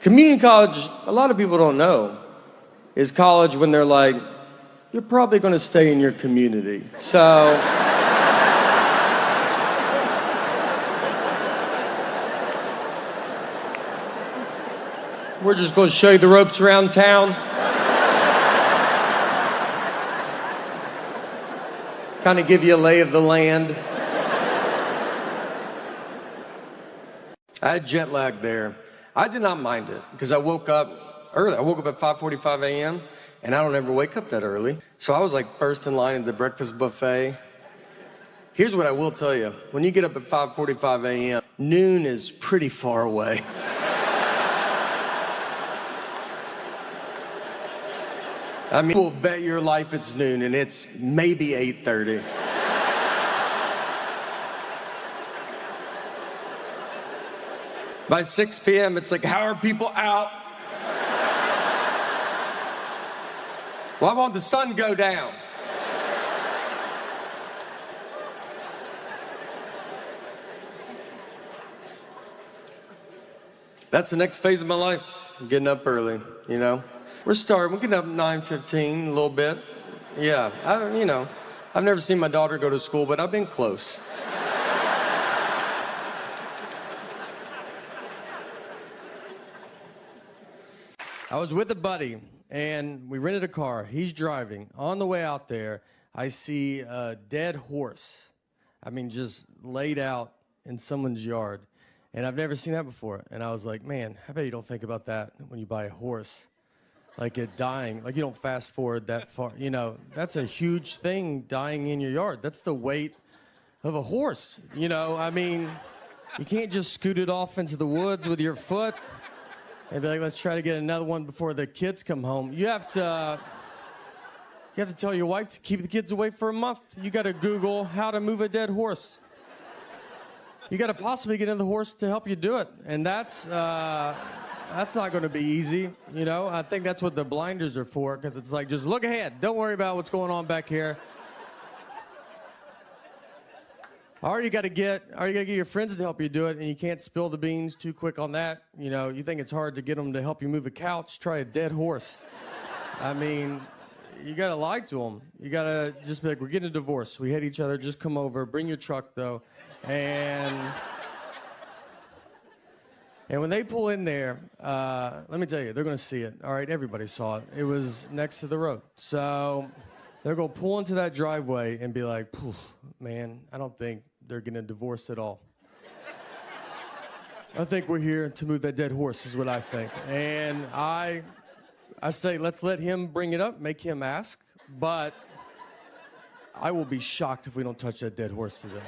Community college, a lot of people don't know, is college when they're like, you're probably going to stay in your community. So we're just going to show you the ropes around town. Kind of give you a lay of the land. I had jet lag there. I did not mind it because I woke up early. I woke up at 5:45 a.m. and I don't ever wake up that early. So I was like first in line at the breakfast buffet. Here's what I will tell you. When you get up at 5:45 a.m., noon is pretty far away. I mean, we'll bet your life it's noon and it's maybe 8:30. By 6 p.m., it's like, how are people out? Why won't the sun go down? That's the next phase of my life. I'm getting up early, you know? We're getting up 9:15, a little bit. Yeah, I've never seen my daughter go to school, but I've been close. I was with a buddy, and we rented a car. He's driving. On the way out there, I see a dead horse. I mean, just laid out in someone's yard. And I've never seen that before. And I was like, man, I bet you don't think about that when you buy a horse. Like it dying. Like you don't fast forward that far. You know, that's a huge thing, dying in your yard. That's the weight of a horse. You know, I mean, you can't just scoot it off into the woods with your foot. And be like, let's try to get another one before the kids come home. You have to tell your wife to keep the kids away for a month. You got to Google how to move a dead horse. You got to possibly get another horse to help you do it. And that's not going to be easy. You know, I think that's what the blinders are for, because it's like, just look ahead. Don't worry about what's going on back here. Or you got to get your friends to help you do it, and you can't spill the beans too quick on that. You know, you think it's hard to get them to help you move a couch, try a dead horse. I mean, you got to lie to them. You got to just be like, we're getting a divorce. We hate each other. Just come over. Bring your truck, though. And when they pull in there, let me tell you, they're going to see it. All right, everybody saw it. It was next to the road. So they're going to pull into that driveway and be like, man, I don't think they're getting a divorce at all. I think we're here to move that dead horse is what I think. And I say, let's let him bring it up, make him ask. But I will be shocked if we don't touch that dead horse today.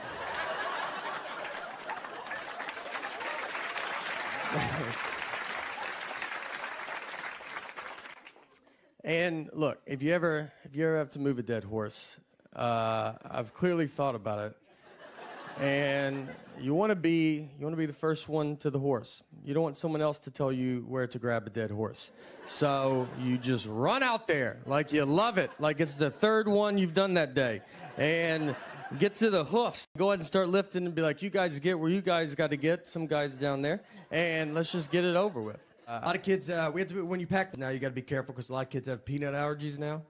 And look, if you ever have to move a dead horse, I've clearly thought about it. And you want to be the first one to the horse. You don't want someone else to tell you where to grab a dead horse. So you just run out there like you love it, like it's the third one you've done that day, and get to the hoofs. Go ahead and start lifting and be like, you guys get where you guys got to get. Some guys down there, and let's just get it over with. A lot of kids, when you pack now, you got to be careful because a lot of kids have peanut allergies now.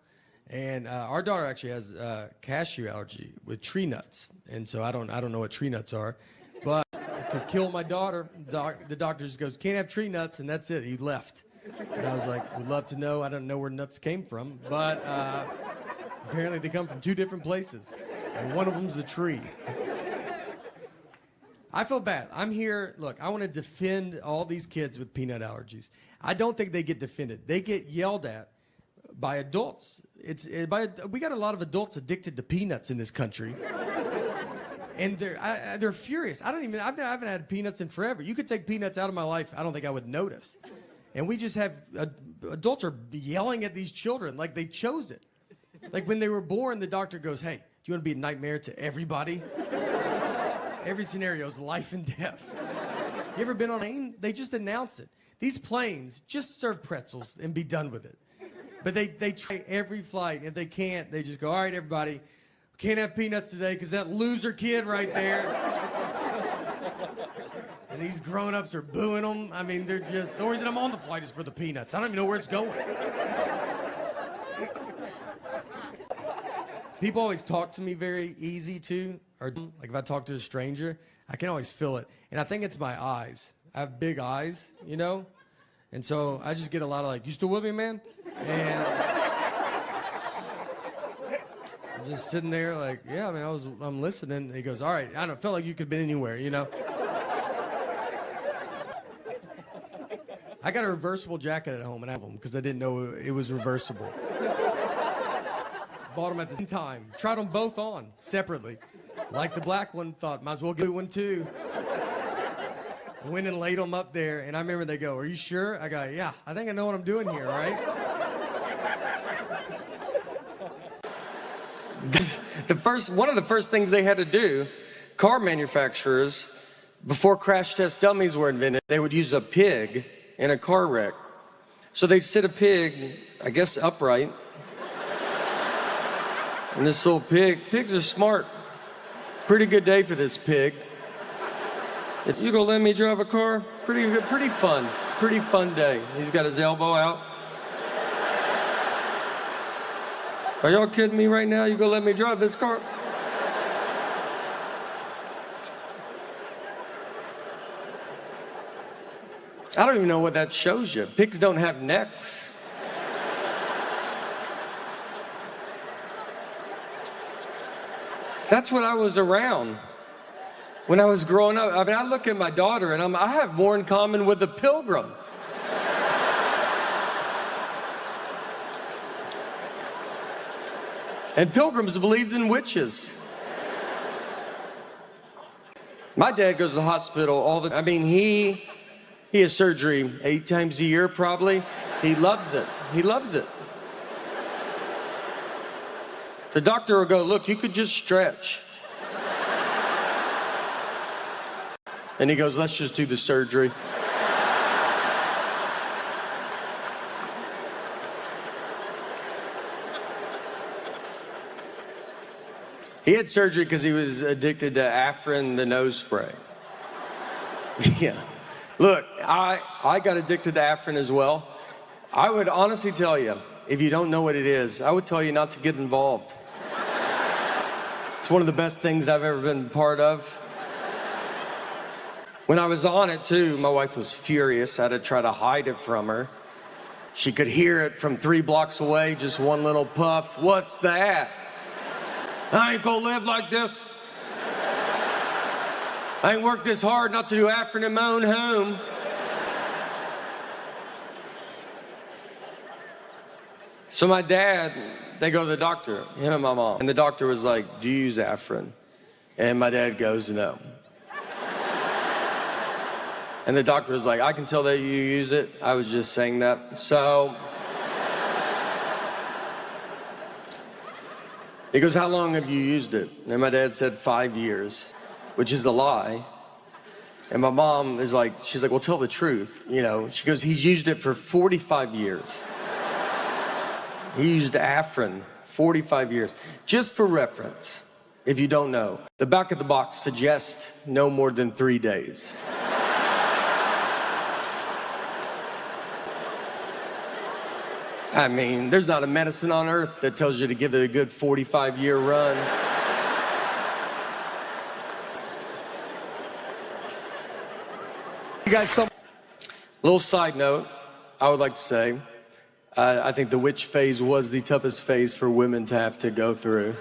And our daughter actually has cashew allergy with tree nuts. And so I don't know what tree nuts are, but it could kill my daughter. The doctor just goes, can't have tree nuts, and that's it. He left. And I was like, we'd love to know. I don't know where nuts came from, but apparently they come from two different places. And one of them's a tree. I feel bad. I'm here. Look, I want to defend all these kids with peanut allergies. I don't think they get defended. They get yelled at by adults. We got a lot of adults addicted to peanuts in this country. And they're furious. I haven't had peanuts in forever. You could take peanuts out of my life, I don't think I would notice. And we just have, adults are yelling at these children like they chose it. Like when they were born, the doctor goes, hey, do you want to be a nightmare to everybody? Every scenario is life and death. You ever been on a plane? They just announce it. These planes just serve pretzels and be done with it. But they try every flight. If they can't, they just go, all right, everybody, can't have peanuts today because that loser kid right there And these grown-ups are booing them. I mean, they're just, the only reason I'm on the flight is for the peanuts. I don't even know where it's going. People always talk to me very easy too, or like if I talk to a stranger, I can always feel it. And I think it's my eyes. I have big eyes, you know? And so I just get a lot of like, you still with me, man? And I'm just sitting there like, yeah, I mean, I'm listening. He goes, all right, I don't feel like you could have been anywhere, you know? I got a reversible jacket at home and I have them because I didn't know it was reversible. Bought them at the same time. Tried them both on separately. Liked the black one, thought might as well get one too. Went and laid them up there, and I remember they go, are you sure? I go, yeah, I think I know what I'm doing here, right? One of the first things they had to do, car manufacturers, before crash test dummies were invented, they would use a pig in a car wreck. So they sit a pig, I guess upright, and this little pigs are smart. Pretty good day for this pig. You gonna let me drive a car? Pretty good, pretty fun day. He's got his elbow out. Are y'all kidding me right now? You gonna let me drive this car? I don't even know what that shows you. Pigs don't have necks. That's what I was around when I was growing up. I mean, I look at my daughter and I have more in common with a pilgrim. And pilgrims believed in witches. My dad goes to the hospital all the time. I mean, he has surgery 8 times a year probably. He loves it. He loves it. The doctor will go, look, you could just stretch. And he goes, let's just do the surgery. He had surgery because he was addicted to Afrin, the nose spray. Yeah. Look, I got addicted to Afrin as well. I would honestly tell you, if you don't know what it is, I would tell you not to get involved. It's one of the best things I've ever been part of. When I was on it too, my wife was furious. I had to try to hide it from her. She could hear it from 3 blocks away, just one little puff. What's that? I ain't gonna live like this. I ain't worked this hard not to do Afrin in my own home. So my dad, they go to the doctor, him and my mom. And the doctor was like, do you use Afrin? And my dad goes, no. And the doctor was like, I can tell that you use it. I was just saying that. So he goes, how long have you used it? And my dad said 5 years, which is a lie. And my mom is like, she's like, well, tell the truth. You know, she goes, he's used it for 45 years. He used Afrin 45 years. Just for reference, if you don't know, the back of the box suggests no more than 3 days. I mean, there's not a medicine on earth that tells you to give it a good 45-year run. You guys, little side note, I would like to say, I think the witch phase was the toughest phase for women to have to go through.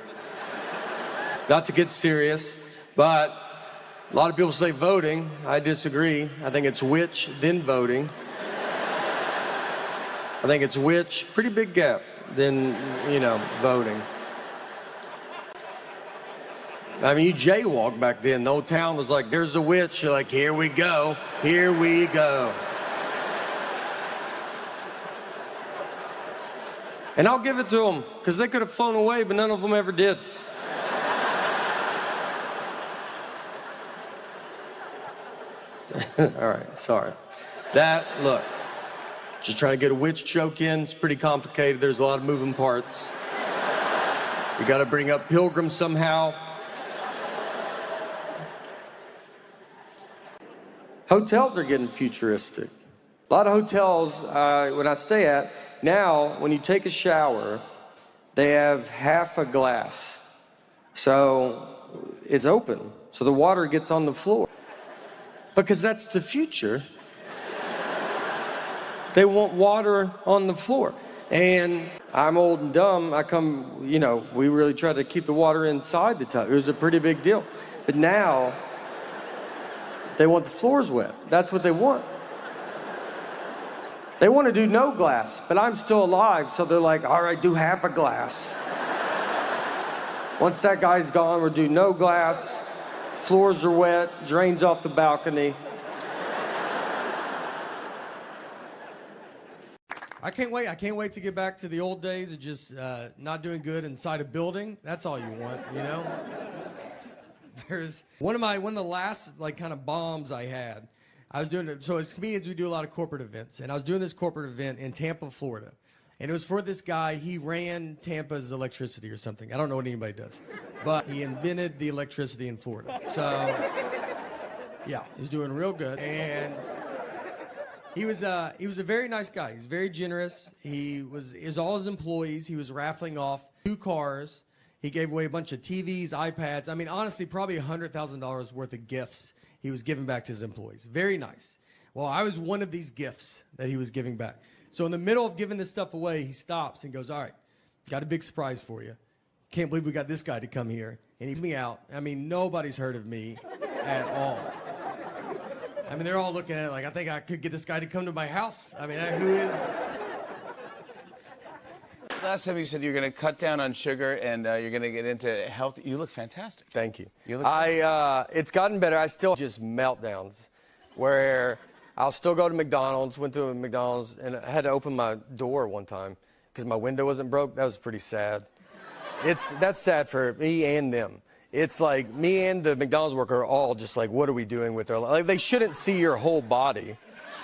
Not to get serious, but a lot of people say voting. I disagree. I think it's witch, then voting. I think it's witch, pretty big gap, then, you know, voting. I mean, you jaywalk back then. The whole town was like, there's a witch. You're like, here we go, here we go. And I'll give it to them, because they could have flown away, but none of them ever did. All right, sorry. Look, just trying to get a witch joke in. It's pretty complicated. There's a lot of moving parts. You got to bring up pilgrims somehow. Hotels are getting futuristic. A lot of hotels, when I stay at, now when you take a shower, they have half a glass. So it's open, so the water gets on the floor. Because that's the future. They want water on the floor. And I'm old and dumb. We really try to keep the water inside the tub. It was a pretty big deal. But now, they want the floors wet. That's what they want. They want to do no glass, but I'm still alive, so they're like, all right, do half a glass. Once that guy's gone, we'll do no glass, floors are wet, drains off the balcony. I can't wait to get back to the old days of just not doing good inside a building. That's all you want, you know? There's one of the last kind of bombs I had. I was doing it, so as comedians we do a lot of corporate events, and I was doing this corporate event in Tampa, Florida. And it was for this guy. He ran Tampa's electricity or something. I don't know what anybody does. But he invented the electricity in Florida. So, yeah, he's doing real good. And he was a very nice guy. He's very generous. He was all his employees. He was raffling off 2 cars. He gave away a bunch of TVs, iPads. I mean, honestly, probably $100,000 worth of gifts he was giving back to his employees. Very nice. Well, I was one of these gifts that he was giving back. So in the middle of giving this stuff away, he stops and goes, all right, got a big surprise for you. Can't believe we got this guy to come here. And he took me out. I mean, nobody's heard of me at all. I mean, they're all looking at it like, I think I could get this guy to come to my house. I mean, who is... Last time you said you're going to cut down on sugar and you're going to get into health. You look fantastic. Thank you. You look it's gotten better. I still just meltdowns where I'll still go to McDonald's, went to a McDonald's, and I had to open my door one time because my window wasn't broke. That was pretty sad. That's sad for me and them. It's like me and the McDonald's worker are all just like, what are we doing with our life? Like, they shouldn't see your whole body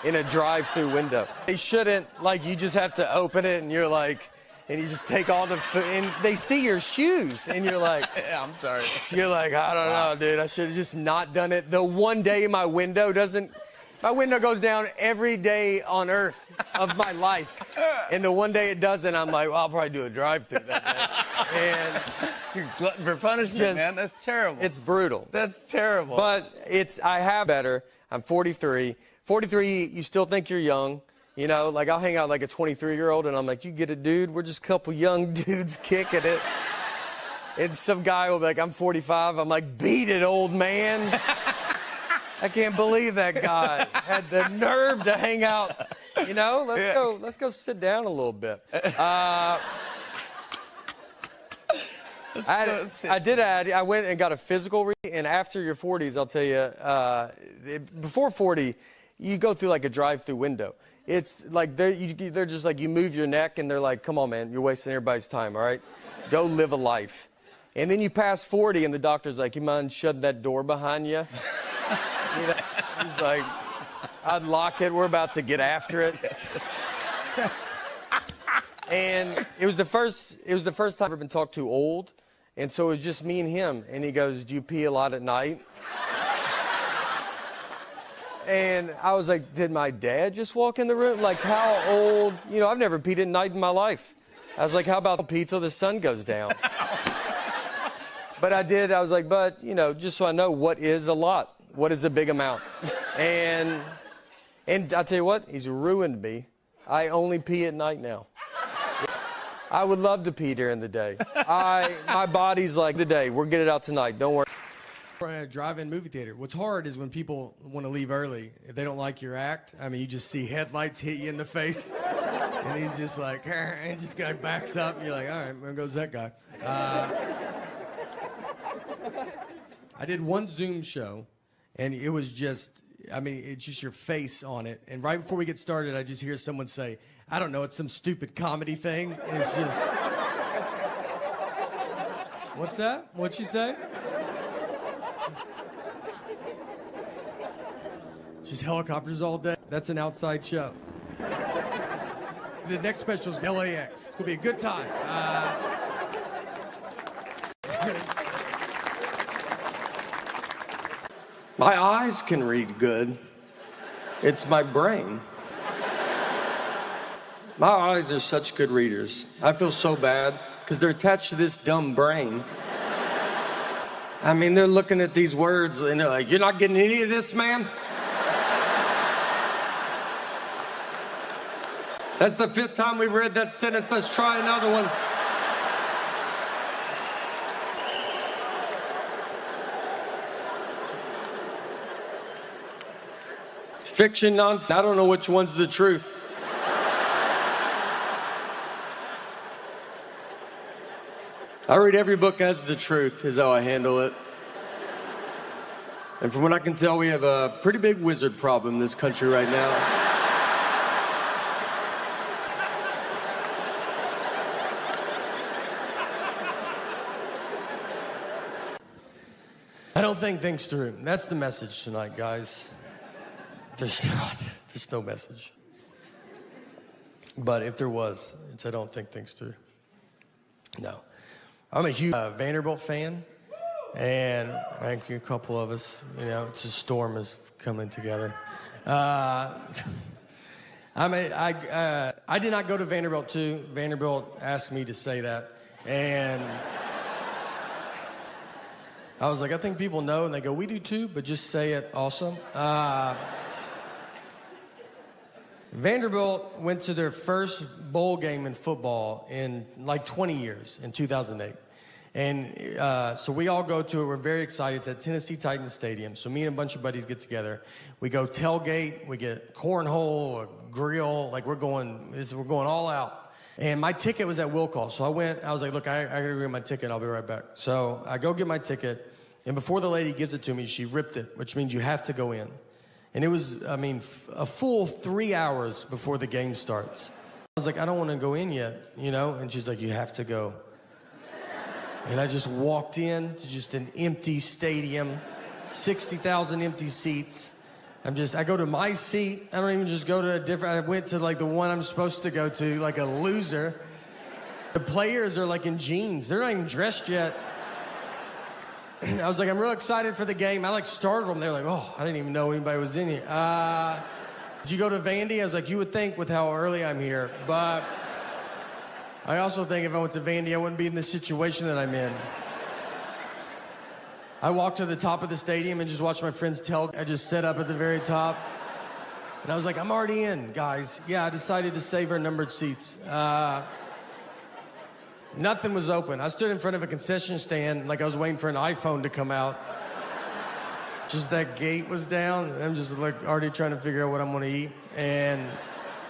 in a drive-through window. They shouldn't, you just have to open it and you're like, and you just take all the food, and they see your shoes, and you're like, yeah, I'm sorry. You're like, I don't know, dude. I should have just not done it. The one day my window goes down every day on earth of my life. And the one day it doesn't, I'm like, well, I'll probably do a drive-through that day. And you're glutton for punishment, man. That's terrible. It's brutal. That's terrible. But I have better. I'm 43. 43, you still think you're young. You know, I'll hang out like a 23-year-old, and I'm like, you get it, dude? We're just a couple young dudes kicking it. And some guy will be like, I'm 45. I'm like, beat it, old man. I can't believe that guy had the nerve to hang out. You know, let's go sit down a little bit. I went and got a physical and after your 40s, I'll tell you, before 40, you go through like a drive-through window. It's like they're just like, you move your neck and they're like, come on, man, you're wasting everybody's time, all right? Go live a life. And then you pass 40 and the doctor's like, you mind shutting that door behind you? You know, he's like, I'd lock it, we're about to get after it. And it was the first time I've ever been talked to old. And so it was just me and him. And he goes, do you pee a lot at night? And I was like, did my dad just walk in the room? Like, how old? You know, I've never peed at night in my life. I was like, how about pee till the sun goes down? But I did. I was like, but, you know, just so I know what is a lot. What is a big amount? And I'll tell you what, he's ruined me. I only pee at night now. I would love to pee during the day. My body's like, the day, we'll get it out tonight, don't worry. We're in a drive-in movie theater. What's hard is when people want to leave early. If they don't like your act, I mean, you just see headlights hit you in the face. And he's just like, and just guy backs up, and you're like, all right, there goes that guy. I did one Zoom show, and it was just, I mean, it's just your face on it. And right before we get started, I just hear someone say, I don't know, it's some stupid comedy thing. And it's just, what's that? What'd she say? Just helicopters all day. That's an outside show. The next special is LAX. It's going to be a good time. My eyes can read good. It's my brain. My eyes are such good readers. I feel so bad because they're attached to this dumb brain. I mean, they're looking at these words and they're like, you're not getting any of this, man? That's the 5th time we've read that sentence. Let's try another one. Fiction, nonsense. I don't know which one's the truth. I read every book as the truth, is how I handle it. And from what I can tell, we have a pretty big wizard problem in this country right now. I don't think things through. That's the message tonight, guys. There's no message. But if there was, it's I don't think things through. No. I'm a huge Vanderbilt fan, and I think a couple of us, you know, it's a storm is coming together. I did not go to Vanderbilt too. Vanderbilt asked me to say that, and I was like, I think people know, and they go, we do too, but just say it also. Vanderbilt went to their first bowl game in football in like 20 years, in 2008. And so we all go to it. We're very excited. It's at Tennessee Titans Stadium. So me and a bunch of buddies get together. We go tailgate. We get cornhole, a grill. Like we're going all out. And my ticket was at will call. So I was like, look, I got to go get my ticket. I'll be right back. So I go get my ticket. And before the lady gives it to me, she ripped it, which means you have to go in. And it was, I mean, a full 3 hours before the game starts. I was like, I don't want to go in yet, you know? And she's like, you have to go. And I just walked in to just an empty stadium, 60,000 empty seats. I go to my seat. I don't even just go to a different, I went to like the one I'm supposed to go to, like a loser. The players are like in jeans. They're not even dressed yet. I was like, I'm real excited for the game. I like started them. They're like, oh, I didn't even know anybody was in here. Did you go to Vandy? I was like, you would think with how early I'm here, but I also think if I went to Vandy, I wouldn't be in the situation that I'm in. I walked to the top of the stadium and just watched my friends I just set up at the very top. And I was like, I'm already in, guys. Yeah, I decided to save our numbered seats. Nothing was open. I stood in front of a concession stand like I was waiting for an iPhone to come out. Just that gate was down. I'm just like already trying to figure out what I'm gonna eat. And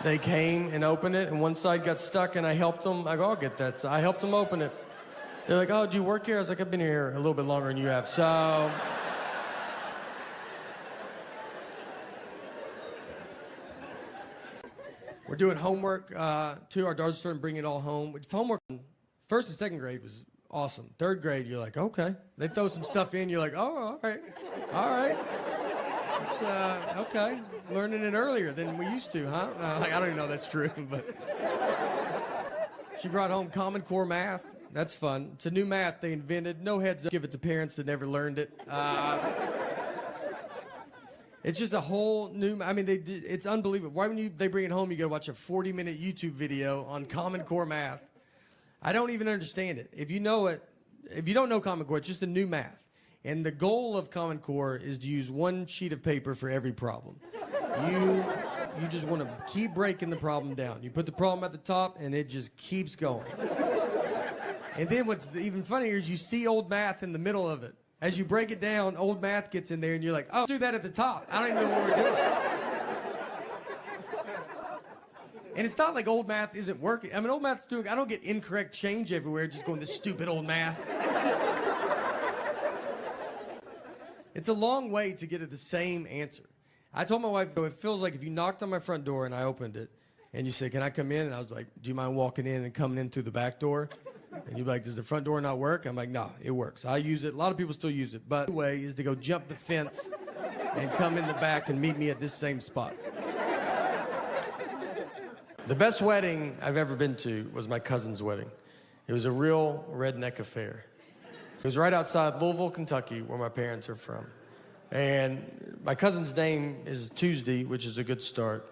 they came and opened it, and one side got stuck, and I helped them. I go, I'll get that. So I helped them open it. They're like, oh, do you work here? I was like, I've been here a little bit longer than you have. So we're doing homework too. Our daughter's starting to bring it all home. Homework. First and second grade was awesome. Third grade, you're like, okay. They throw some stuff in, you're like, oh, all right. It's, okay. Learning it earlier than we used to, huh? Like, I don't even know if that's true, but. She brought home Common Core math. That's fun. It's a new math they invented. No heads up. Give it to parents that never learned it. It's just a whole new, I mean, it's unbelievable. Why when they bring it home, you gotta watch a 40-minute YouTube video on Common Core math. I don't even understand it. If you know it, if you don't know Common Core, it's just a new math. And the goal of Common Core is to use one sheet of paper for every problem. You just want to keep breaking the problem down. You put the problem at the top, and it just keeps going. And then what's even funnier is you see old math in the middle of it. As you break it down, old math gets in there, and you're like, oh, do that at the top. I don't even know what we're doing. And it's not like old math isn't working. I mean, old math's doing, I don't get incorrect change everywhere just going, this stupid old math. It's a long way to get at the same answer. I told my wife, it feels like if you knocked on my front door and I opened it, and you said, can I come in? And I was like, do you mind walking in and coming in through the back door? And you'd be like, does the front door not work? I'm like, no, it works. I use it. A lot of people still use it. But the way is to go jump the fence and come in the back and meet me at this same spot. The best wedding I've ever been to was my cousin's wedding. It was a real redneck affair. It was right outside Louisville, Kentucky, where my parents are from. And My cousin's name is Tuesday, which is a good start.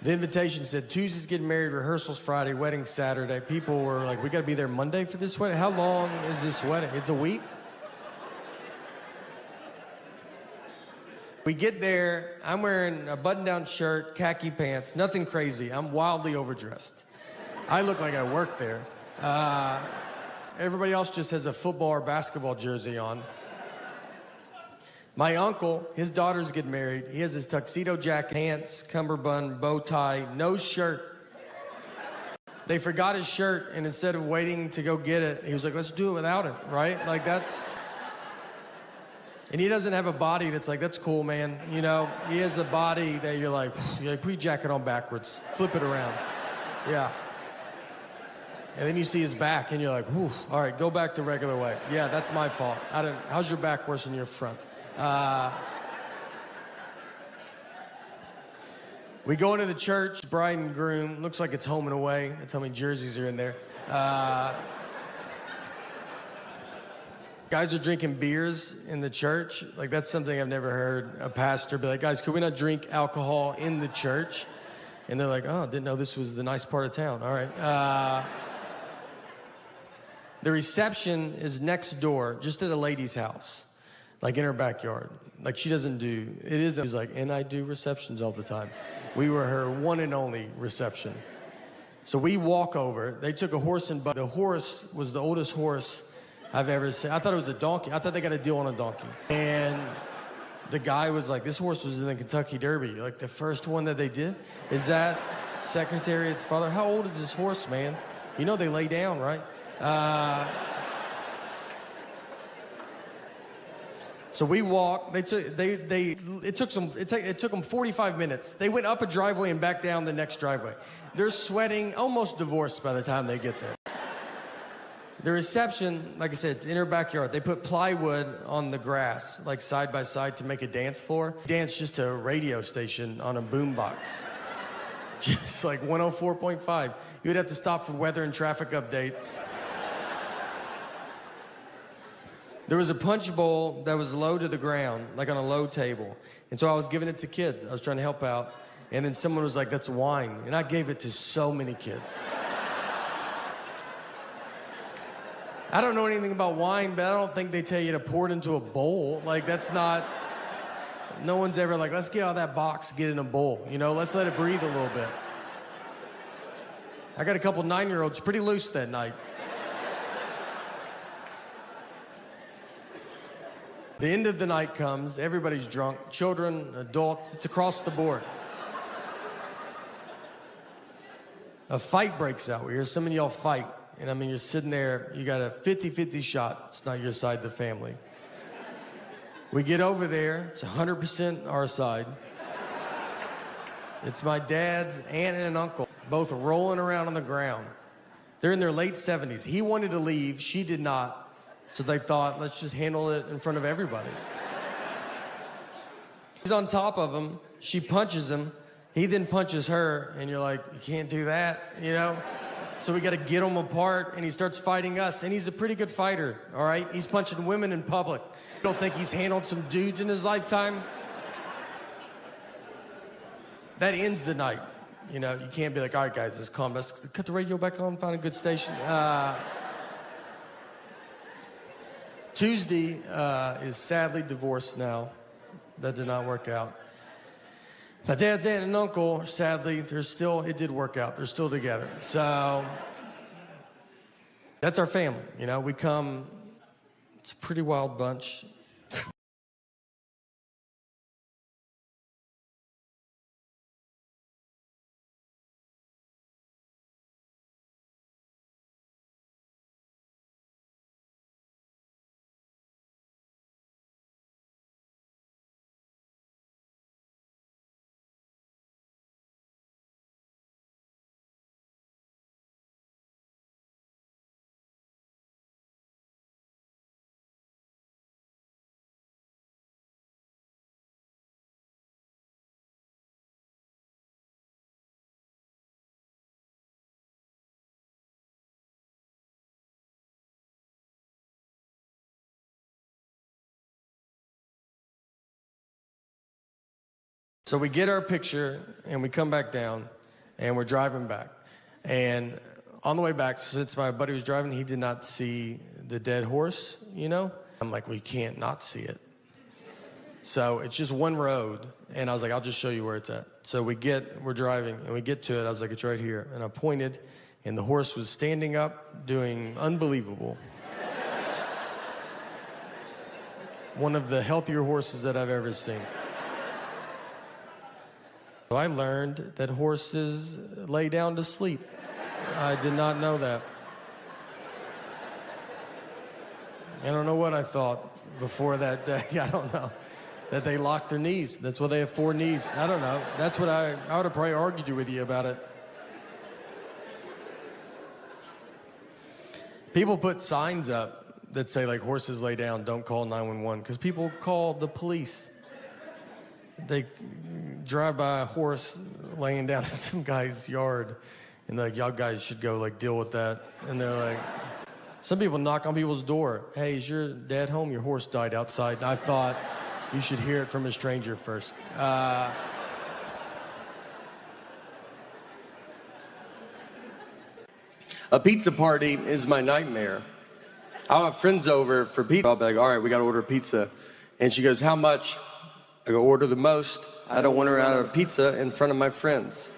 The invitation said, Tuesday's getting married, rehearsals Friday, wedding Saturday. People were like, we gotta be there Monday for this wedding? How long is this wedding? It's a week? We get there, I'm wearing a button-down shirt, khaki pants, nothing crazy. I'm wildly overdressed. I look like I work there. Everybody else just has a football or basketball jersey on. My uncle, his daughter's getting married. He has his tuxedo jacket, pants, cummerbund, bow tie, no shirt. They forgot his shirt, and instead of waiting to go get it, he was like, let's do it without it, right? Like, that's... And he doesn't have a body that's like, that's cool, man. You know, he has a body that you're like, put your jacket on backwards, flip it around. Yeah. And then you see his back, and you're like, whew, all right, go back the regular way. Yeah, that's my fault. How's your back worse than your front? We go into the church, bride and groom. Looks like it's home and away. That's how many jerseys are in there. Guys are drinking beers in the church. Like, that's something I've never heard a pastor be like, guys, could we not drink alcohol in the church? And they're like, oh, didn't know this was the nice part of town. All right. The reception is next door, just at a lady's house. Like in her backyard. Like she doesn't do, she's like, and I do receptions all the time. We were her one and only reception. So we walk over, they took a horse and buggy. The horse was the oldest horse I've ever seen. I thought it was a donkey. I thought they got a deal on a donkey. And the guy was like, this horse was in the Kentucky Derby. Like the first one that they did? Is that Secretariat's father? How old is this horse, man? You know they lay down, right? So we walked. It took them 45 minutes. They went up a driveway and back down the next driveway. They're sweating, almost divorced by the time they get there. The reception, like I said, it's in her backyard. They put plywood on the grass, like side by side, to make a dance floor. Dance just to a radio station on a boombox. Just like 104.5. You would have to stop for weather and traffic updates. There was a punch bowl that was low to the ground, like on a low table. And so I was giving it to kids. I was trying to help out. And then someone was like, that's wine. And I gave it to so many kids. I don't know anything about wine, but I don't think they tell you to pour it into a bowl. Like, that's not... No one's ever like, let's get out of that box, get in a bowl. You know, let's let it breathe a little bit. I got a couple 9-year-olds pretty loose that night. The end of the night comes, everybody's drunk, children, adults, it's across the board. A fight breaks out. We hear some of y'all fight. And I mean, you're sitting there, you got a 50-50 shot. It's not your side of the family. We get over there, it's 100% our side. It's my dad's aunt and an uncle, both rolling around on the ground. They're in their late 70s. He wanted to leave, she did not. So they thought, let's just handle it in front of everybody. He's on top of him, she punches him, he then punches her, and you're like, you can't do that, you know? So we gotta get him apart, and he starts fighting us, and he's a pretty good fighter, all right? He's punching women in public. You don't think he's handled some dudes in his lifetime? That ends the night. You know, you can't be like, all right, guys, let's calm. Let's cut the radio back on, find a good station. Tuesday is sadly divorced now. That did not work out. My dad's aunt and uncle, sadly, it did work out. They're still together. So that's our family, you know. It's a pretty wild bunch. So we get our picture, and we come back down, and we're driving back. And on the way back, since my buddy was driving, he did not see the dead horse, you know? I'm like, well, you can't not see it. So it's just one road, and I was like, I'll just show you where it's at. So we're driving, and we get to it. I was like, it's right here. And I pointed, and the horse was standing up, doing unbelievable. One of the healthier horses that I've ever seen. So I learned that horses lay down to sleep. I did not know that. I don't know what I thought before that day. I don't know. That they lock their knees. That's why they have 4 knees. I don't know. That's what I would have probably argued with you about it. People put signs up that say, like, horses lay down, don't call 911, because people call the police. They drive by a horse laying down in some guy's yard, and they're like, y'all guys should go, like, deal with that. And they're like, some people knock on people's door. Hey, is your dad home? Your horse died outside. And I thought you should hear it from a stranger first. A pizza party is my nightmare. I'll have friends over for pizza. I'll be like, all right, we got to order pizza. And she goes, how much? I go, order the most. I don't want to order pizza in front of my friends.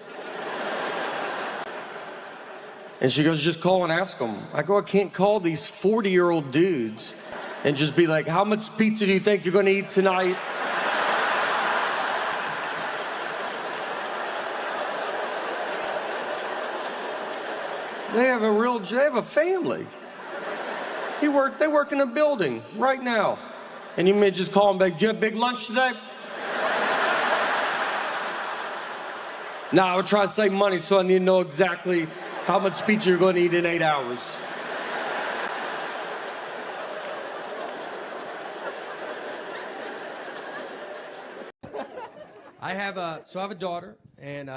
And she goes, just call and ask them. I go, I can't call these 40-year-old dudes and just be like, how much pizza do you think you're going to eat tonight? They have a family. They work in a building right now. And you may just call them back, do you have big lunch today? Now, I would try to save money, so I need to know exactly how much pizza you're going to eat in 8 hours. I have a daughter, and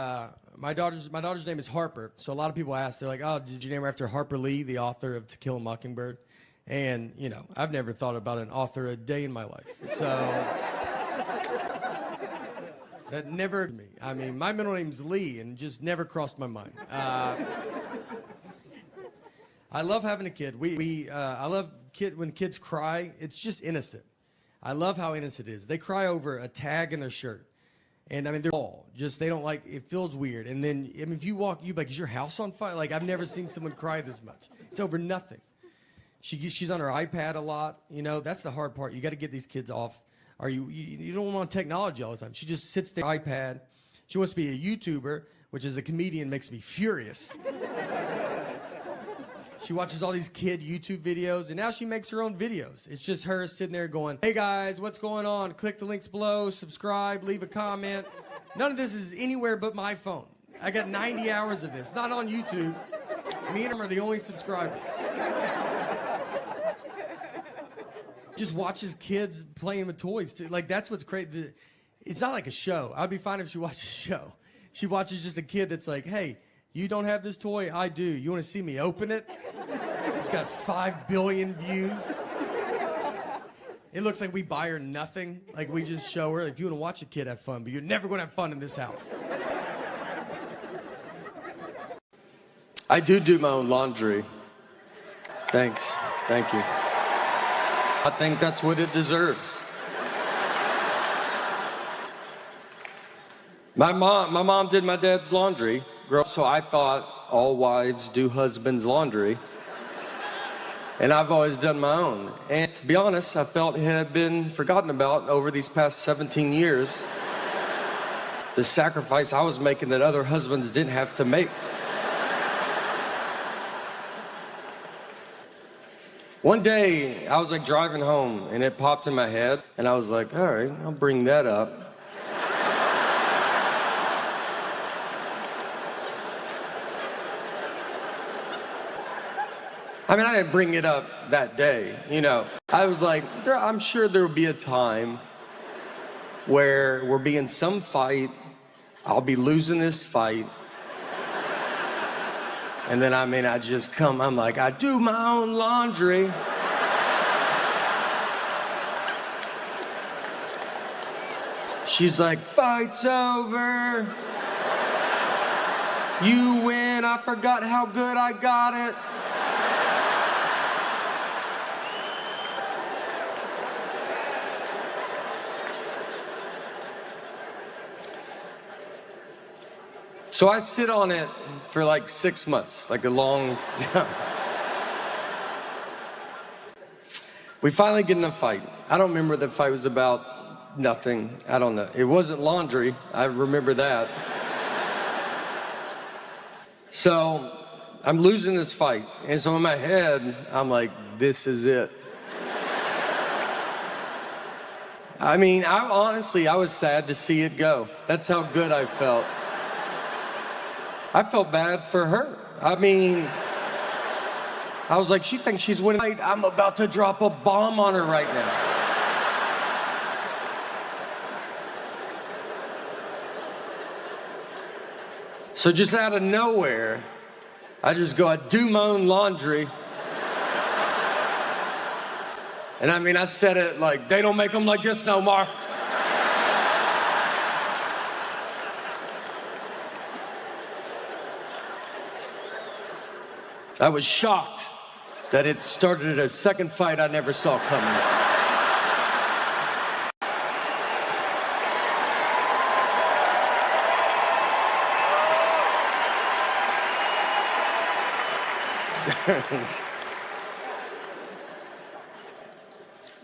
my daughter's name is Harper. So a lot of people ask, they're like, oh, did you name her after Harper Lee, the author of To Kill a Mockingbird? And, you know, I've never thought about an author a day in my life. So that never me. I mean, my middle name's Lee, and just never crossed my mind. I love having a kid. I love when kids cry. It's just innocent. I love how innocent it is. They cry over a tag in their shirt. And I mean, they're all just, they don't like, it feels weird. And then, I mean, if you walk, you like, is your house on fire? Like, I've never seen someone cry this much. It's over nothing. She's on her iPad a lot. You know, that's the hard part. You got to get these kids off. You don't want technology all the time. She just sits there, iPad. She wants to be a YouTuber, which as a comedian makes me furious. She watches all these kid YouTube videos, and now she makes her own videos. It's just her sitting there going, hey guys, what's going on? Click the links below, subscribe, leave a comment. None of this is anywhere but my phone. I got 90 hours of this, not on YouTube. Me and him are the only subscribers. Just watches kids playing with toys, too. Like, that's what's crazy. It's not like a show. I'd be fine if she watched a show. She watches just a kid that's like, hey, you don't have this toy? I do. You want to see me open it? It's got 5 billion views. It looks like we buy her nothing. Like, we just show her, if you want to watch a kid have fun, but you're never going to have fun in this house. I do my own laundry. Thanks. Thank you. I think that's what it deserves. My mom did my dad's laundry, so I thought all wives do husbands' laundry. And I've always done my own. And to be honest, I felt it had been forgotten about over these past 17 years. The sacrifice I was making that other husbands didn't have to make. One day, I was like driving home, and it popped in my head, and I was like, all right, I'll bring that up. I mean, I didn't bring it up that day, you know. I was like, I'm sure there will be a time where we'll be in some fight, I'll be losing this fight, and then, I just come, I'm like, I do my own laundry. She's like, fight's over. You win. I forgot how good I got it. So I sit on it for like 6 months, like a long time. We finally get in a fight. I don't remember what the fight was about. Nothing. I don't know. It wasn't laundry. I remember that. So I'm losing this fight. And so in my head, I'm like, this is it. I mean, I was sad to see it go. That's how good I felt. I felt bad for her. I mean, I was like, she thinks she's winning. I'm about to drop a bomb on her right now. So just out of nowhere, I just go, I do my own laundry. And I mean, I said it like, they don't make them like this no more. I was shocked that it started a second fight I never saw coming.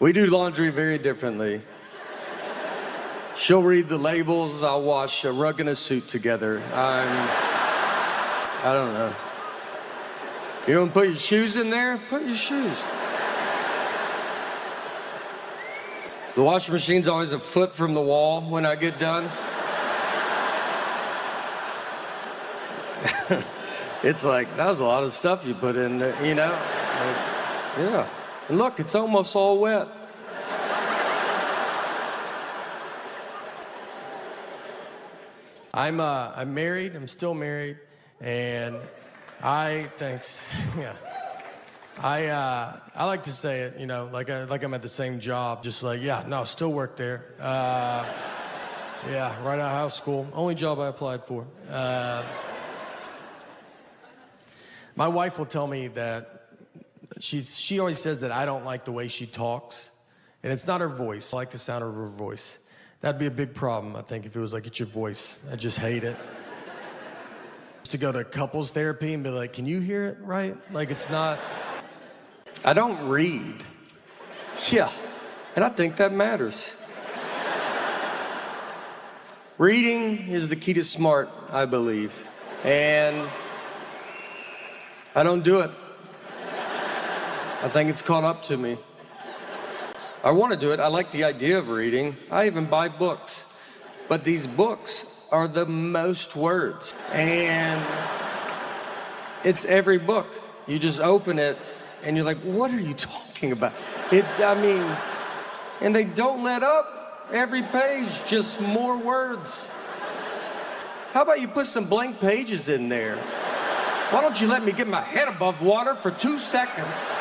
We do laundry very differently. She'll read the labels, I'll wash a rug and a suit together. I don't know. You don't put your shoes in there? Put your shoes. The washing machine's always a foot from the wall when I get done. It's like, that was a lot of stuff you put in there, you know? Like, yeah. And look, it's almost all wet. I'm married, I'm still married, and thanks, yeah. I like to say it, you know, like I'm at the same job, just like, yeah, no, still work there. Yeah, right out of house school, only job I applied for. My wife will tell me that she always says that I don't like the way she talks, and it's not her voice. I like the sound of her voice. That'd be a big problem, I think, if it was like, it's your voice. I just hate it. To go to couples therapy and be like, can you hear it right? Like, it's not. I don't read. Yeah, and I think that matters. Reading is the key to smart, I believe. And I don't do it. I think it's caught up to me. I want to do it. I like the idea of reading. I even buy books. But these books are the most words. And it's every book. You just open it and you're like, what are you talking about? And they don't let up. Every page, just more words. How about you put some blank pages in there? Why don't you let me get my head above water for 2 seconds?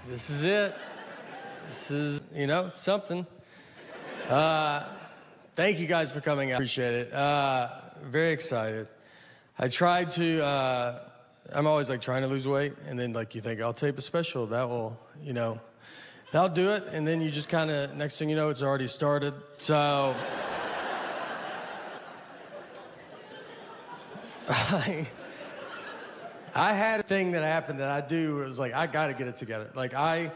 This is it. This is, you know, it's something. Thank you guys for coming out. Appreciate it. Very excited. I tried to, I'm always like trying to lose weight, and then like you think, I'll tape a special. That will, you know, that'll do it. And then you just kind of, next thing you know, it's already started. So, I had a thing that happened that I do. It was like, I got to get it together. Like I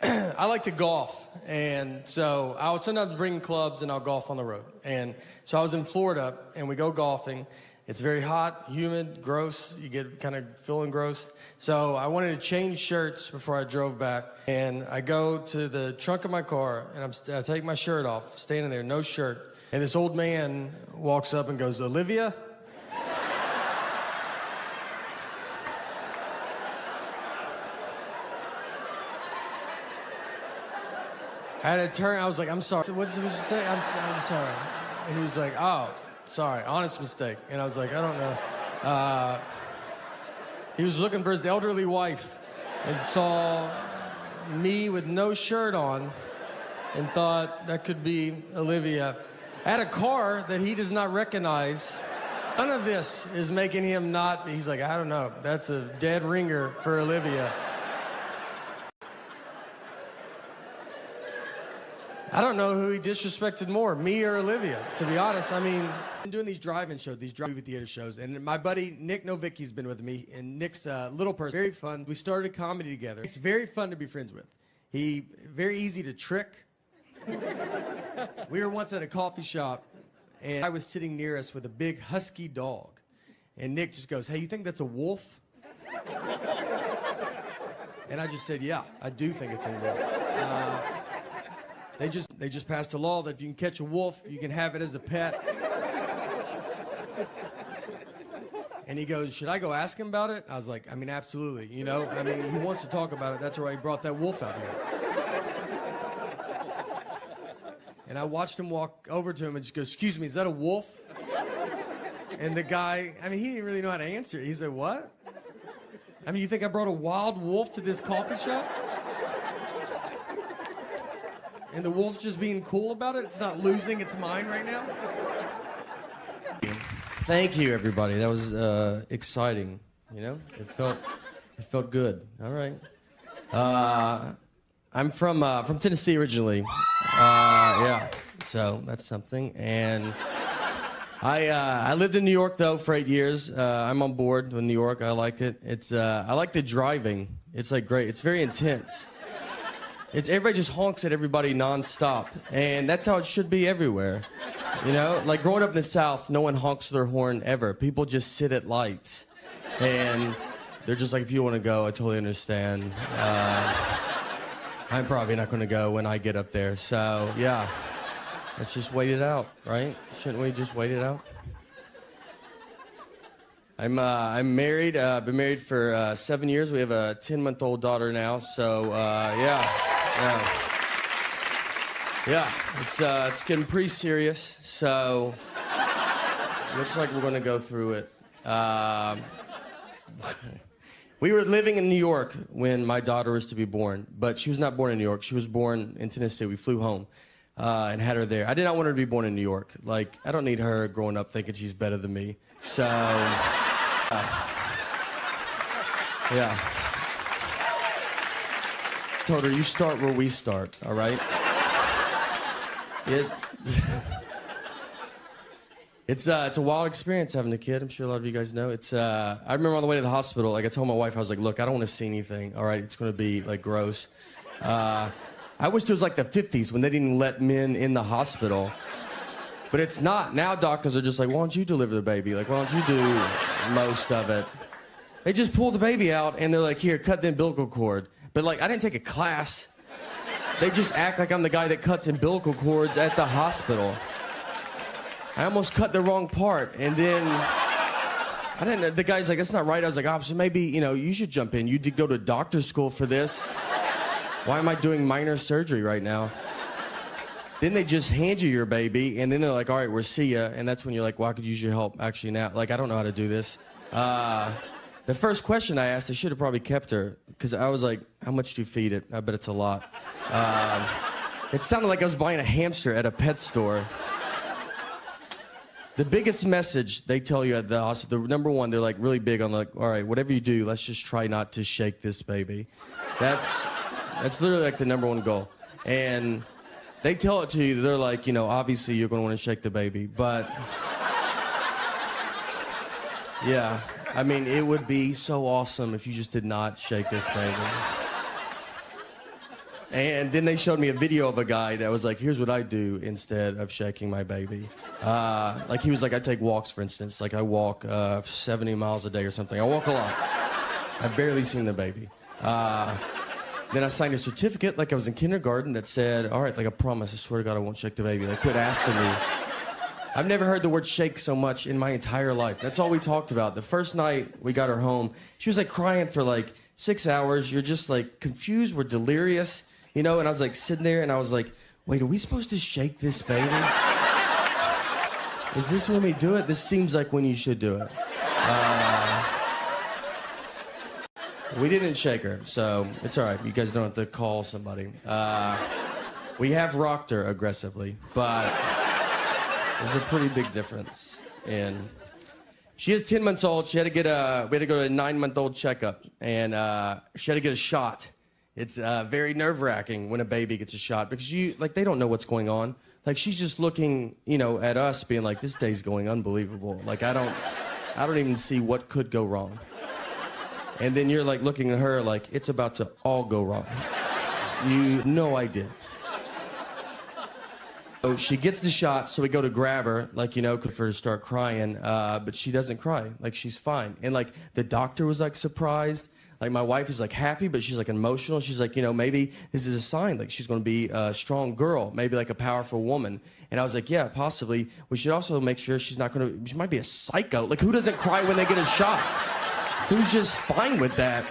like to golf. And so I'll sometimes bring clubs and I'll golf on the road. And so I was in Florida and we go golfing. It's very hot, humid, gross. You get kind of feeling gross. So I wanted to change shirts before I drove back. And I go to the trunk of my car and I take my shirt off, standing there, no shirt. And this old man walks up and goes, Olivia? I had to turn, I was like, I'm sorry. What did you say? I'm sorry. And he was like, oh, sorry, honest mistake. And I was like, I don't know. He was looking for his elderly wife and saw me with no shirt on and thought that could be Olivia. I had a car that he does not recognize. None of this is making him not, he's like, I don't know, that's a dead ringer for Olivia. I don't know who he disrespected more, me or Olivia, to be honest. I mean, I've been doing these drive-in shows, these drive-in theater shows, and my buddy Nick Novicki's been with me, and Nick's a little person, very fun. We started comedy together. It's very fun to be friends with. He, very easy to trick. We were once at a coffee shop, and I was sitting near us with a big husky dog, and Nick just goes, hey, you think that's a wolf? And I just said, yeah, I do think it's a wolf. They just passed a law that if you can catch a wolf, you can have it as a pet. And he goes, should I go ask him about it? I was like, I mean, absolutely, you know? I mean, he wants to talk about it. That's why he brought that wolf out here. And I watched him walk over to him and just go, excuse me, is that a wolf? And the guy, I mean, he didn't really know how to answer it. He said, what? I mean, you think I brought a wild wolf to this coffee shop? And the wolf's just being cool about it? It's not losing its mind right now? Thank you, everybody. That was exciting, you know? It felt good. All right. I'm from Tennessee originally. Yeah, so that's something. And I lived in New York, though, for 8 years. I'm on board with New York. I like it. I like the driving. It's, like, great. It's very intense. Everybody just honks at everybody nonstop, and that's how it should be everywhere. You know, like growing up in the South, no one honks their horn ever. People just sit at lights, and they're just like, if you want to go, I totally understand. I'm probably not going to go when I get up there, so yeah, let's just wait it out, right? Shouldn't we just wait it out? I'm married. I've been married for 7 years. We have a 10-month-old daughter now, so yeah. It's getting pretty serious, so looks like we're gonna go through it. We were living in New York when my daughter was to be born, but she was not born in New York. She was born in Tennessee. We flew home and had her there. I did not want her to be born in New York. Like, I don't need her growing up thinking she's better than me. So, yeah. Told her, you start where we start, all right? It's a wild experience having a kid. I'm sure a lot of you guys know. I remember on the way to the hospital, like I told my wife, I was like, look, I don't want to see anything, all right? It's going to be, like, gross. I wish it was like the 50s when they didn't let men in the hospital. But it's not. Now doctors are just like, why don't you deliver the baby? Like, why don't you do most of it? They just pull the baby out, and they're like, here, cut the umbilical cord. But, like, I didn't take a class. They just act like I'm the guy that cuts umbilical cords at the hospital. I almost cut the wrong part, and then the guy's like, that's not right. I was like, oh, so maybe, you know, you should jump in. You did go to doctor's school for this. Why am I doing minor surgery right now? Then they just hand you your baby, and then they're like, all right, we'll see ya. And that's when you're like, well, I could use your help actually now. Like, I don't know how to do this. The first question I asked, I should have probably kept her, because I was like, how much do you feed it? I bet it's a lot. It sounded like I was buying a hamster at a pet store. The biggest message they tell you at the hospital, the number one, they're like really big on like, all right, whatever you do, let's just try not to shake this baby. That's literally like the number one goal. And they tell it to you, they're like, you know, obviously you're going to want to shake the baby, but yeah, I mean, it would be so awesome if you just did not shake this baby. And then they showed me a video of a guy that was like, here's what I do instead of shaking my baby. Like he was like, I take walks, for instance. Like I walk 70 miles a day or something. I walk a lot. I've barely seen the baby. Then I signed a certificate like I was in kindergarten that said, all right, like I promise, I swear to God I won't shake the baby. Like quit asking me. I've never heard the word shake so much in my entire life. That's all we talked about. The first night we got her home, she was like crying for like 6 hours. You're just like confused, we're delirious. You know, and I was like sitting there and I was like, wait, are we supposed to shake this baby? Is this when we do it? This seems like when you should do it. We didn't shake her, so it's all right. You guys don't have to call somebody. We have rocked her aggressively, but there's a pretty big difference. And she is 10 months old. She had to get we had to go to a 9-month-old checkup, and she had to get a shot. It's very nerve-wracking when a baby gets a shot because they don't know what's going on. Like, she's just looking, at us, being like, this day's going unbelievable. Like, I don't even see what could go wrong. And then you're like looking at her like it's about to all go wrong. You no idea. So she gets the shot, so we go to grab her, for her to start crying, but she doesn't cry. Like, she's fine. And the doctor was surprised. My wife is happy, but she's emotional. She's maybe this is a sign. She's going to be a strong girl, maybe a powerful woman. And I was like, yeah, possibly. We should also make sure she's not going to, she might be a psycho. Who doesn't cry when they get a shot? Who's just fine with that?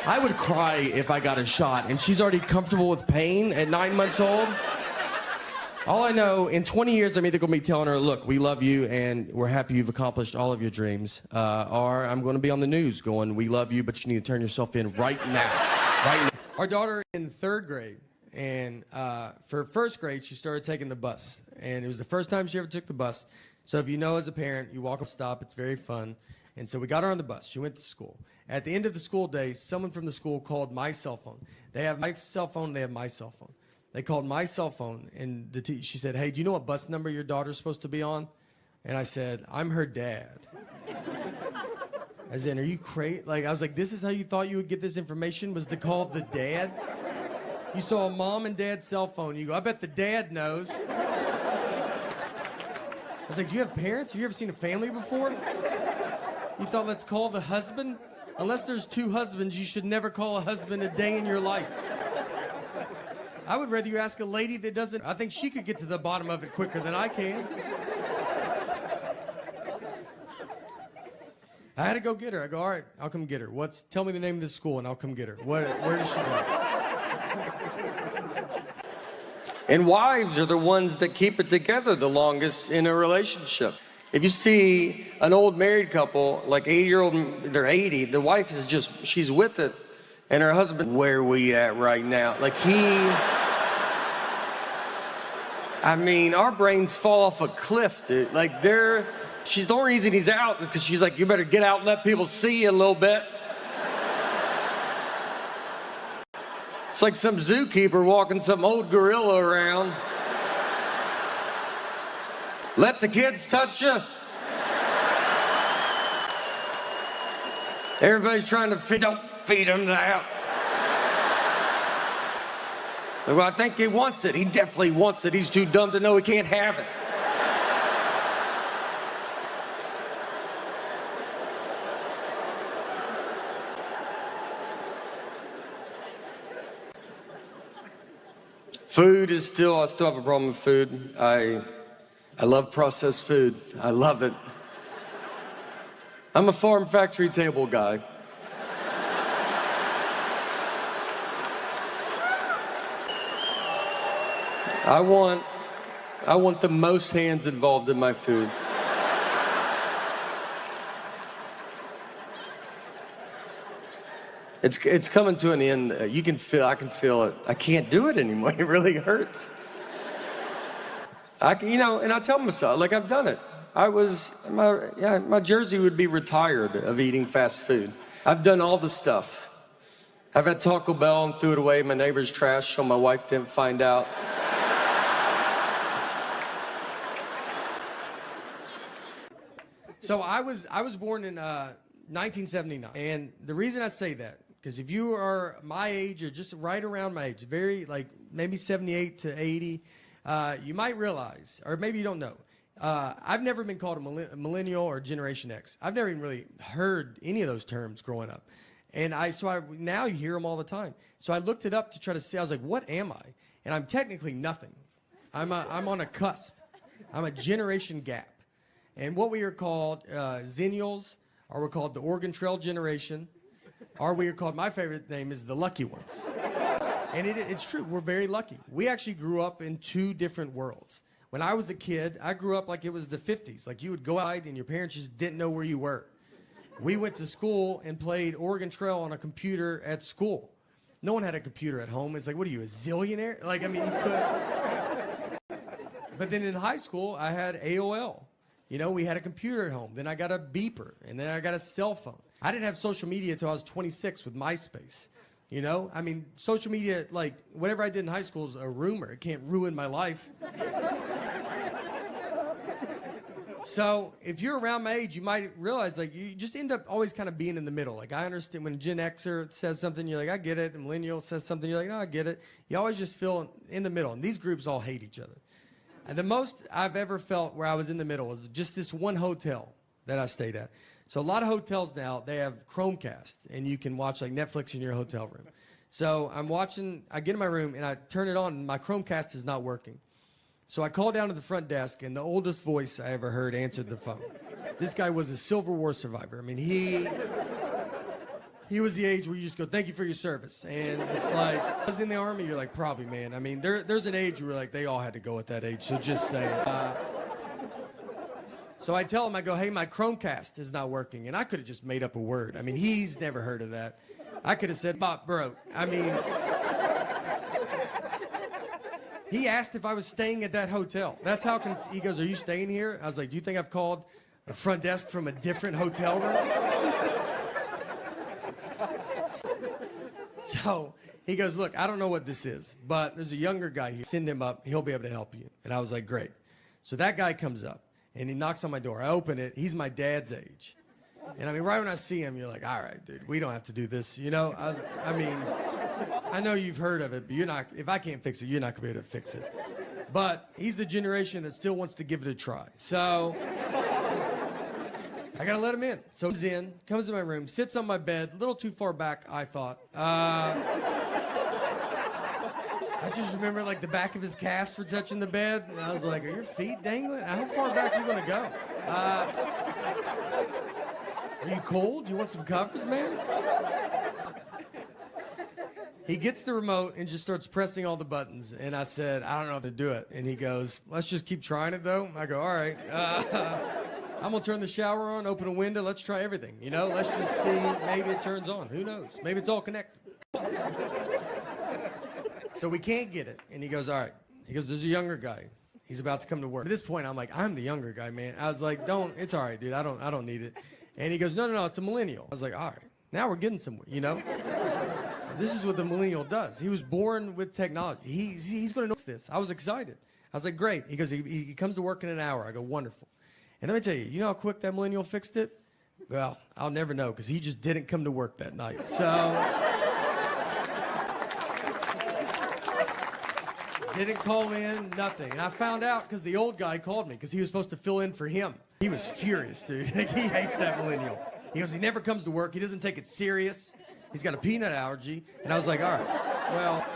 I would cry if I got a shot, and she's already comfortable with pain at 9 months old. All I know, in 20 years, I'm either going to be telling her, look, we love you, and we're happy you've accomplished all of your dreams, or I'm going to be on the news going, we love you, but you need to turn yourself in right now. Right now. Our daughter in 3rd grade, and for 1st grade, she started taking the bus, and it was the first time she ever took the bus. So if you know as a parent, you walk a stop, it's very fun. And so we got her on the bus. She went to school. At the end of the school day, someone from the school called my cell phone. They have my cell phone, they have my cell phone. They called my cell phone, and she said, hey, do you know what bus number your daughter's supposed to be on? And I said, I'm her dad. I said, are you crazy? I was like, this is how you thought you would get this information, was to call the dad? You saw a mom and dad's cell phone. You go, I bet the dad knows. I was like, do you have parents? Have you ever seen a family before? You thought, let's call the husband? Unless there's 2 husbands, you should never call a husband a day in your life. I would rather you ask a lady that doesn't. I think she could get to the bottom of it quicker than I can. I had to go get her. I go, all right, I'll come get her. Tell me the name of this school and I'll come get her. Where does she go? And wives are the ones that keep it together the longest in a relationship. If you see an old married couple, 80-year-old, they're 80, the wife is she's with it, and her husband, where are we at right now? Our brains fall off a cliff, dude. The only reason he's out is because she's like, you better get out and let people see you a little bit. It's like some zookeeper walking some old gorilla around. Let the kids touch you. Everybody's trying to don't feed him that. Well, I think he wants it. He definitely wants it. He's too dumb to know he can't have it. Food is I still have a problem with food. I love processed food. I love it. I'm a farm factory table guy. I want the most hands involved in my food. It's coming to an end. I can feel it. I can't do it anymore. It really hurts. And I tell myself, I've done it. My jersey would be retired of eating fast food. I've done all the stuff. I've had Taco Bell and threw it away in my neighbor's trash so my wife didn't find out. So I was born in 1979, and the reason I say that, because if you are my age or just right around my age, maybe 78 to 80, you might realize, or maybe you don't know, I've never been called a millennial or Generation X. I've never even really heard any of those terms growing up. And now you hear them all the time. So I looked it up to try to see, I was like, what am I? And I'm technically nothing. I'm on a cusp. I'm a generation gap. And what we are called Zennials, or we're called the Oregon Trail generation, or we are called, my favorite name is the Lucky Ones. And it's true, we're very lucky. We actually grew up in 2 different worlds. When I was a kid, I grew up like it was the 50s. You would go out and your parents just didn't know where you were. We went to school and played Oregon Trail on a computer at school. No one had a computer at home. It's like, what are you, a zillionaire? Like, I mean, you could. But then in high school, I had AOL. You know, we had a computer at home. Then I got a beeper, and then I got a cell phone. I didn't have social media until I was 26 with MySpace. You know, I mean, social media, like, whatever I did in high school is a rumor. It can't ruin my life. So if you're around my age, you might realize, like, you just end up always kind of being in the middle. Like, I understand when a Gen Xer says something, you're like, I get it. And millennial says something, you're like, no, I get it. You always just feel in the middle. And these groups all hate each other. And the most I've ever felt where I was in the middle was just this one hotel that I stayed at. So a lot of hotels now, they have Chromecast, and you can watch like Netflix in your hotel room. So I'm watching, I get in my room, and I turn it on, and my Chromecast is not working. So I call down to the front desk, and the oldest voice I ever heard answered the phone. This guy was a Civil War survivor. I mean, he was the age where you just go, thank you for your service. And it's like, I was in the Army, you're like, probably, man. I mean, there's an age where like, they all had to go at that age, so just say it. So I tell him, I go, hey, my Chromecast is not working. And I could have just made up a word. I mean, he's never heard of that. I could have said, Bob broke. I mean, he asked if I was staying at that hotel. That's how, he goes, are you staying here? I was like, do you think I've called a front desk from a different hotel room? So he goes, look, I don't know what this is, but there's a younger guy here. Send him up. He'll be able to help you. And I was like, great. So that guy comes up, and he knocks on my door. I open it. He's my dad's age. And I mean, right when I see him, you're like, all right, dude, we don't have to do this. You know, I mean, I know you've heard of it, but you're not, if I can't fix it, you're not going to be able to fix it. But he's the generation that still wants to give it a try. So I got to let him in. So he's in, comes to my room, sits on my bed, a little too far back, I thought. I just remember like the back of his calves were touching the bed, and I was like, are your feet dangling? How far back are you going to go? Are you cold? You want some covers, man? He gets the remote and just starts pressing all the buttons. And I said, I don't know how to do it. And he goes, let's just keep trying it, though. I go, all right. I'm going to turn the shower on, open a window. Let's try everything. You know, let's just see. Maybe it turns on. Who knows? Maybe it's all connected. So we can't get it. And he goes, all right. He goes, there's a younger guy. He's about to come to work. At this point, I'm like, I'm the younger guy, man. I was like, it's all right, dude. I don't need it. And he goes, no, it's a millennial. I was like, all right. Now we're getting somewhere, you know? This is what the millennial does. He was born with technology. He's going to know this. I was excited. I was like, great. He goes, he comes to work in an hour. I go, wonderful. And let me tell you, you know how quick that millennial fixed it? Well, I'll never know because he just didn't come to work that night. So didn't call in, nothing. And I found out because the old guy called me because he was supposed to fill in for him. He was furious, dude. He hates that millennial. He goes, he never comes to work. He doesn't take it serious. He's got a peanut allergy. And I was like, all right, well,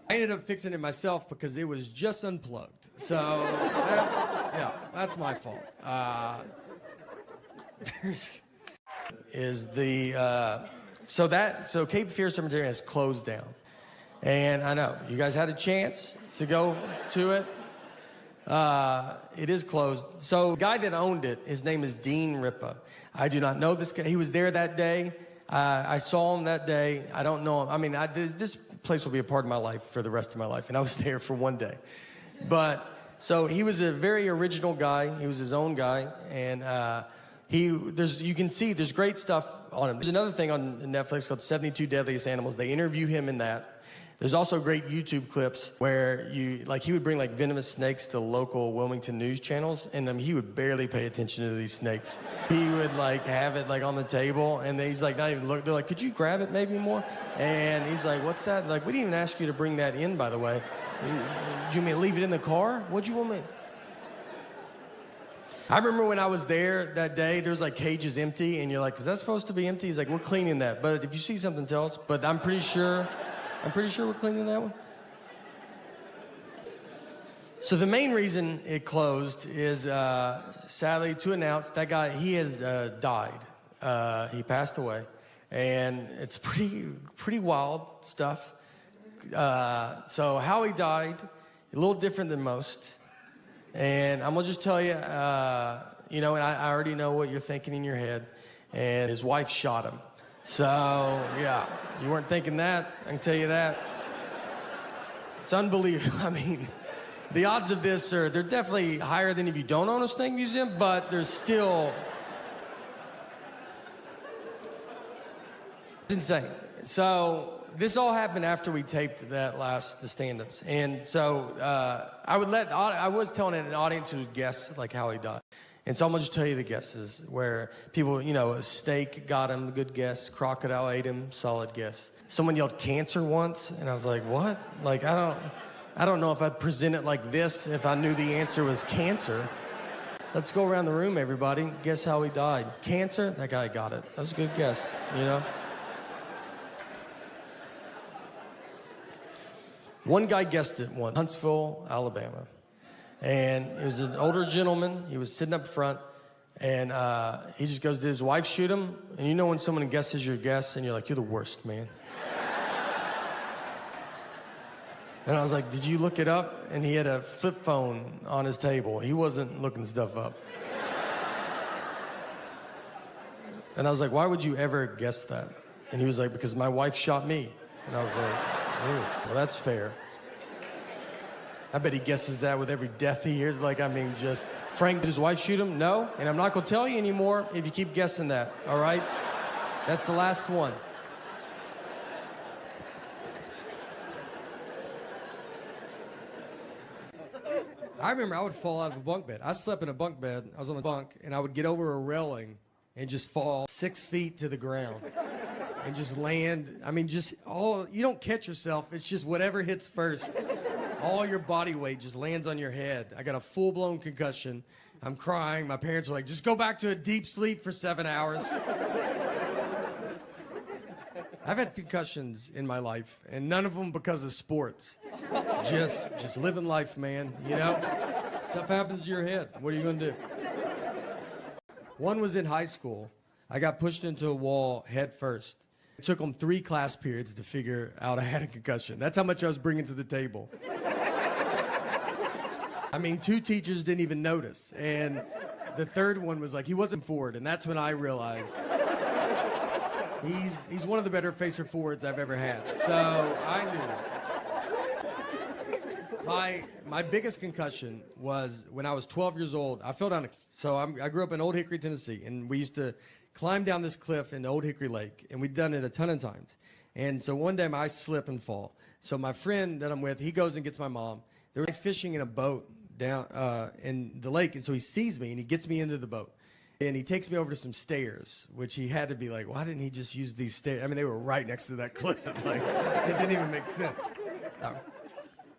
I ended up fixing it myself because it was just unplugged. So that's my fault. So Cape Fear Cemetery has closed down. And I know, you guys had a chance to go to it. It is closed. So the guy that owned it, his name is Dean Ripa. I do not know this guy. He was there that day. I saw him that day. I don't know him. I mean, this place will be a part of my life for the rest of my life. And I was there for one day. But, so he was a very original guy. He was his own guy. And you can see there's great stuff on him. There's another thing on Netflix called 72 Deadliest Animals. They interview him in that. There's also great YouTube clips where he would bring like venomous snakes to local Wilmington news channels, and he would barely pay attention to these snakes. He would like have it like on the table, and he's like not even look. They're like, could you grab it maybe more? And he's like, what's that? Like, we didn't even ask you to bring that in, by the way. Do you mean leave it in the car? What'd you want me? I remember when I was there that day, there was like cages empty, and you're like, is that supposed to be empty? He's like, we're cleaning that, but if you see something, tell us. But I'm pretty sure we're cleaning that one. So the main reason it closed is, sadly, to announce that guy, he has died. He passed away. And it's pretty wild stuff. So how he died, a little different than most. And I'm going to just tell you, you know, and I already know what you're thinking in your head. And his wife shot him. So, yeah, you weren't thinking that, I can tell you that. It's unbelievable. I mean, the odds of this they're definitely higher than if you don't own a snake museum, but there's still, it's insane. So this all happened after we taped that the stand-ups. And so I was telling an audience who would guess like how he died. And so I'm gonna just tell you the guesses where people, you know, a steak got him, good guess. Crocodile ate him, solid guess. Someone yelled cancer once, and I was like, what? Like, I don't know if I'd present it like this if I knew the answer was cancer. Let's go around the room, everybody. Guess how he died. Cancer? That guy got it. That was a good guess, you know? One guy guessed it once, Huntsville, Alabama. And it was an older gentleman. He was sitting up front, and he just goes, did his wife shoot him? And you know when someone guesses your guess, and you're like, you're the worst, man. And I was like, did you look it up? And he had a flip phone on his table. He wasn't looking stuff up. And I was like, why would you ever guess that? And he was like, because my wife shot me. And I was like, ooh, well, that's fair. I bet he guesses that with every death he hears. Like, I mean, just, Frank, did his wife shoot him? No. And I'm not going to tell you anymore if you keep guessing that, all right? That's the last one. I remember I would fall out of a bunk bed. I slept in a bunk bed. I was on a bunk, and I would get over a railing and just fall 6 feet to the ground and just land. I mean, you don't catch yourself. It's just whatever hits first. All your body weight just lands on your head. I got a full-blown concussion. I'm crying. My parents are like, just go back to a deep sleep for 7 hours. I've had concussions in my life, and none of them because of sports. Just living life, man, you know? Stuff happens to your head. What are you gonna do? One was in high school. I got pushed into a wall head first. It took them 3 class periods to figure out I had a concussion. That's how much I was bringing to the table. I mean, 2 teachers didn't even notice. And the third one was like, he wasn't forward. And that's when I realized he's one of the better facer forwards I've ever had. So I knew. My biggest concussion was when I was 12 years old. I fell down. I grew up in Old Hickory, Tennessee. And we used to climb down this cliff into Old Hickory Lake. And we'd done it a ton of times. And so one day I slip and fall. So my friend that I'm with, he goes and gets my mom. They were fishing in a boat down in the lake, and so he sees me and he gets me into the boat, and he takes me over to some stairs, which he had to be like, why didn't he just use these stairs? I mean, they were right next to that cliff. Like, it didn't even make sense.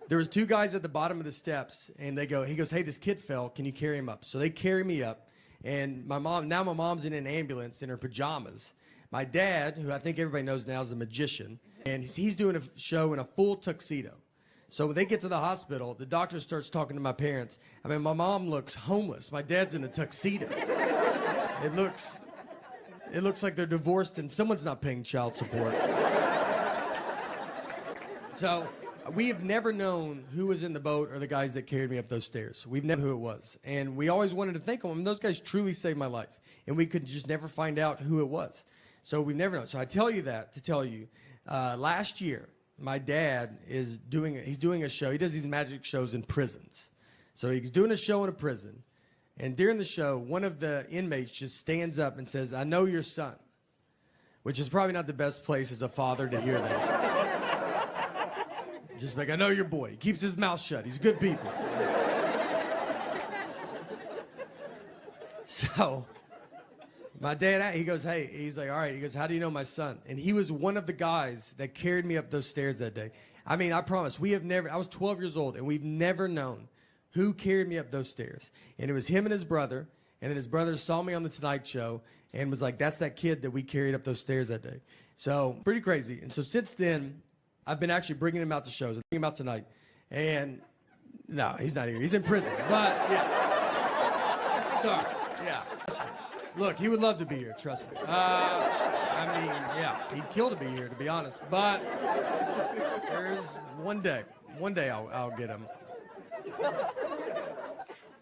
There was 2 guys at the bottom of the steps, and he goes, hey, this kid fell. Can you carry him up? So they carry me up, and my mom's in an ambulance in her pajamas. My dad, who I think everybody knows now is a magician, and he's doing a show in a full tuxedo. So when they get to the hospital, the doctor starts talking to my parents. I mean, my mom looks homeless. My dad's in a tuxedo. It looks like they're divorced and someone's not paying child support. So we have never known who was in the boat or the guys that carried me up those stairs. We've never known who it was. And we always wanted to thank them. I mean, those guys truly saved my life. And we could just never find out who it was. So we've never known. So I tell you that to tell you, last year, my dad he's doing a show. He does these magic shows in prisons. So he's doing a show in a prison. And during the show, one of the inmates just stands up and says, I know your son. Which is probably not the best place as a father to hear that. Just like, I know your boy. He keeps his mouth shut. He's good people. So my dad, he goes, hey, he's like, all right. He goes, how do you know my son? And he was one of the guys that carried me up those stairs that day. I mean, I promise, I was 12 years old, and we've never known who carried me up those stairs. And it was him and his brother, and then his brother saw me on The Tonight Show and was like, that's that kid that we carried up those stairs that day. So pretty crazy. And so since then, I've been actually bringing him out to shows. I'm bringing him out tonight. And no, he's not here. He's in prison. But, yeah. Sorry. Yeah. Look, he would love to be here, trust me. I mean, yeah, he'd kill to be here, to be honest. But there's one day I'll get him.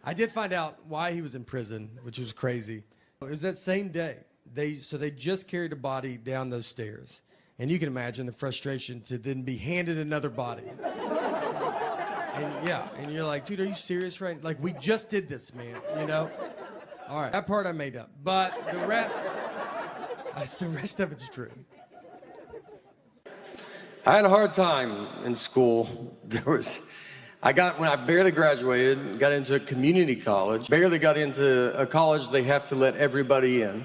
I did find out why he was in prison, which was crazy. It was that same day. They just carried a body down those stairs. And you can imagine the frustration to then be handed another body. And you're like, dude, are you serious right now? Like, we just did this, man, you know? All right, that part I made up. But the rest of it's true. I had a hard time in school. When I barely graduated, got into a community college, barely got into a college they have to let everybody in.